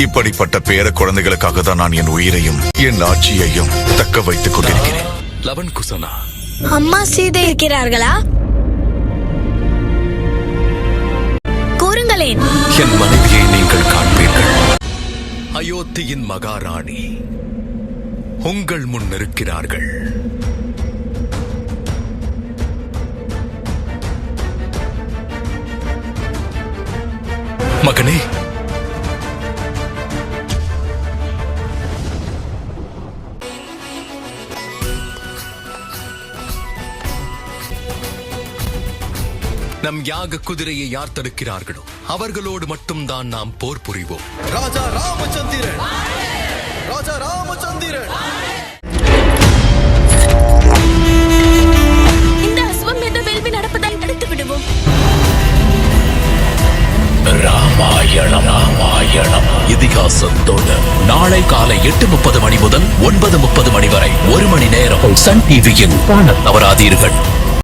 இப்படிப்பட்ட பேர குழந்தைகளுக்காக தான் நான் என் உயிரையும் என் ஆட்சியையும் தக்க வைத்துக் கொண்டிருக்கிறேன். லவன் குசனா, அம்மா சீதை இருக்கிறார்களா? கூறுங்களேன். என் மனைவியை நீங்கள் காண்பீர்கள். அயோத்தியின் மகாராணி உங்கள் முன் இருக்கிறார்கள். மகனே, நம் யாக குதிரையை யார் தடுக்கிறார்களோ அவர்களோடு மட்டும்தான் நாம் போர் புரிவோம். ராஜா ராமச்சந்திரன், ராஜா ராமச்சந்திரன். இந்த அஸ்வமேத வேள்வி நடப்பதால் தடுத்து விடுவோம். ராமாயணம் இதிகாசத்தோடு நாளை காலை 8:30 மணி முதல் 9:30 மணி வரை 1 மணி நேரம் சன் டிவியில் காண தவறாதீர்கள்.